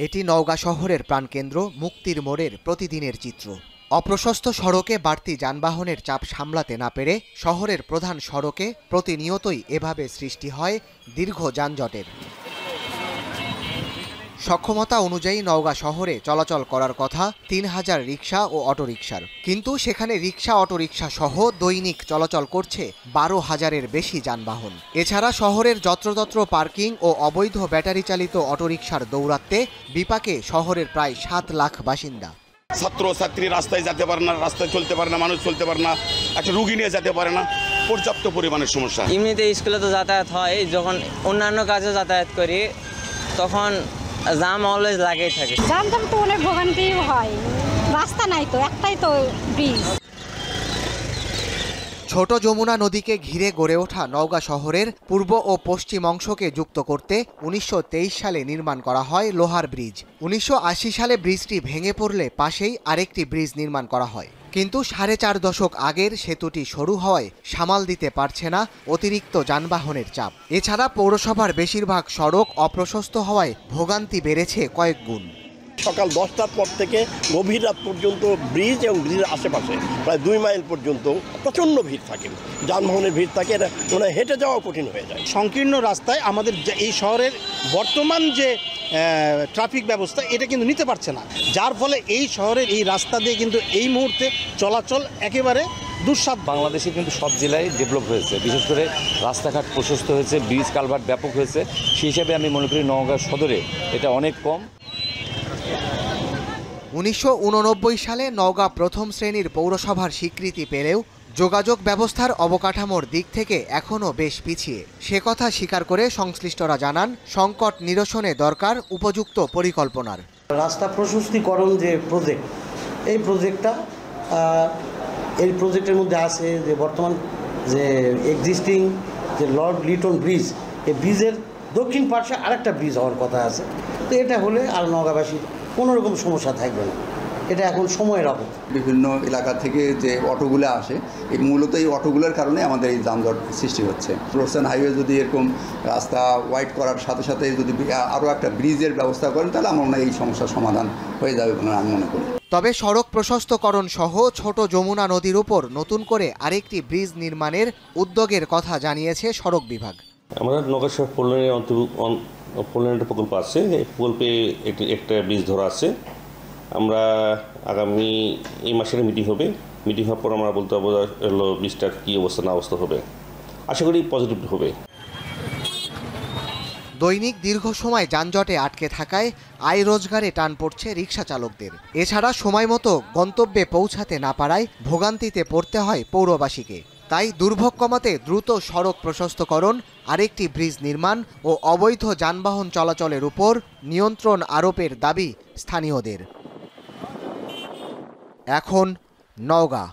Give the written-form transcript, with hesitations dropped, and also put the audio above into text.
এটি নওগাঁ শহরের প্রাণকেন্দ্র মুক্তির মোড়ের প্রতিদিনের চিত্র। অপ্রশস্ত সড়কে বাড়তি যানবাহনের চাপ সামলাতে না পেরে শহরের প্রধান সড়কে প্রতিনিয়তই এভাবে সৃষ্টি হয় দীর্ঘ যানজটের। সক্ষমতা অনুযায়ী নওগাঁ শহরে চলাচল করার কথা ৩,০০০ রিকশা ও অটোরিকশার, কিন্তু সেখানে রিকশা অটোরিকশা সহ দৈনিক চলাচল করছে ১২,০০০-এর বেশি যানবাহন। এছাড়া শহরের যত্রতত্র পার্কিং ও অবৈধ ব্যাটারি চালিত অটোরিকশার দৌরাত্ম্যে বিপাকে শহরের প্রায় ৭ লাখ বাসিন্দা। ছাত্র ছাত্রী রাস্তায় যেতে পারে না, রাস্তায় চলতে পারে না, মানুষ চলতে পারে না, একটা রুগী নিয়ে যেতে পারে না, পর্যাপ্ত পরিমাণের সমস্যা। এমনিতে স্কুলে তো যাতায়াত হয়, যখন অন্যান্য কাজে যাতায়াত করি তখন জাম অলওয়েজ লাগেই থাকে। জাম তো অনেক ভোগান্তি হয়, রাস্তা নাই তো, একটাই তো ব্রিজ। ছোট যমুনা নদীকে ঘিরে গড়ে ওঠা নওগাঁ শহরের পূর্ব ও পশ্চিম অংশকে যুক্ত করতে ১৯২৩ সালে নির্মাণ করা হয় লোহার ব্রিজ। ১৯৮০ সালে ব্রিজটি ভেঙে পড়লে পাশেই আরেকটি ব্রিজ নির্মাণ করা হয়, কিন্তু ৪.৫ দশক আগের সেতুটি সরু হওয়ায় সামাল দিতে পারছে না অতিরিক্ত যানবাহনের চাপ। এছাড়া পৌরসভার বেশিরভাগ সড়ক অপ্রশস্ত হওয়ায় ভোগান্তি বেড়েছে কয়েক গুণ। সকাল 10টার পর থেকে গভীর রাত পর্যন্ত ব্রিজ এবং ব্রিজের আশেপাশে প্রায় 2 মাইল পর্যন্ত প্রচণ্ড ভিড় থাকে, যানবাহনের ভিড় থাকে, এটা মানে হেঁটে যাওয়া কঠিন হয়ে যায়। সংকীর্ণ রাস্তায় আমাদের এই শহরের বর্তমান যে ট্রাফিক ব্যবস্থা এটা কিন্তু নিতে পারছে না, যার ফলে এই শহরের এই রাস্তা দিয়ে কিন্তু এই মুহূর্তে চলাচল একেবারে দুঃসাধ্য। বাংলাদেশে কিন্তু সব জেলায় ডেভেলপ হয়েছে, বিশেষ করে রাস্তাঘাট প্রশস্ত হয়েছে, ব্রিজ কালভার্ট ব্যাপক হয়েছে। সেই হিসাবে আমি মনে করি নওগাঁ সদরে এটা অনেক কম। ১৯৮৯ সালে নওগাঁ প্রথম শ্রেণীর পৌরসভার স্বীকৃতি পেলেও যোগাযোগ ব্যবস্থার অবকাঠামোর দিক থেকে এখনও বেশ পিছিয়ে। সে কথা স্বীকার করে সংশ্লিষ্টরা জানান, সংকট নিরসনে দরকার উপযুক্ত পরিকল্পনার। রাস্তা প্রশস্তিকরণ যে প্রজেক্ট, এই প্রজেক্টের মধ্যে আছে যে বর্তমান যে এক্সিস্টিং যে লর্ড লিটন ব্রিজ, এই ব্রিজের দক্ষিণ পার্শ্বে আরেকটা ব্রিজ হওয়ার কথা আছে। তো এটা হলে আর নওগাঁবাসীর কোনো রকম সমস্যা থাকবে না, এটা এখন সময়ের অভাব। বিভিন্ন এলাকা থেকে যে অটোগুলো আসে, এই মূলত এই অটোগুলোর কারণে আমাদের এই যানজট সৃষ্টি হচ্ছে। রোডসেন হাইওয়ে যদি এরকম রাস্তা ওয়াইড করার সাথে সাথে যদি আরও একটা ব্রিজের ব্যবস্থা করেন, তাহলে আমার মনে হয় এই সমস্যার সমাধান হয়ে যাবে বলে আমি মনে করি। তবে সড়ক প্রশস্তকরণ সহ ছোট যমুনা নদীর উপর নতুন করে আরেকটি ব্রিজ নির্মাণের উদ্যোগের কথা জানিয়েছে সড়ক বিভাগ। আমরা নওগাঁ শহর প্রকল্প আছে, এই প্রকল্পে একটা ব্রিজ ধরা আছে। আমরা আগামী এই মাসের মিটিং হওয়ার পর আমরা বলতে পারবো ব্রিজটার কী অবস্থা না অবস্থা হবে। আশা করি পজিটিভ হবে। দৈনিক দীর্ঘ সময় যানজটে আটকে থাকায় আয় রোজগারে টান পড়ছে রিকশা চালকদের। এছাড়া সময় মতো গন্তব্যে পৌঁছাতে না পারায় ভোগান্তিতে পড়তে হয় পৌরবাসীকে। তাই দুর্ভোগ কমাতে দ্রুত সড়ক প্রশস্তকরণ, আরেকটি ব্রিজ নির্মাণ ও অবৈধ যানবাহন চলাচলের উপর নিয়ন্ত্রণ আরোপের দাবি স্থানীয়দের। এখন নওগাঁ।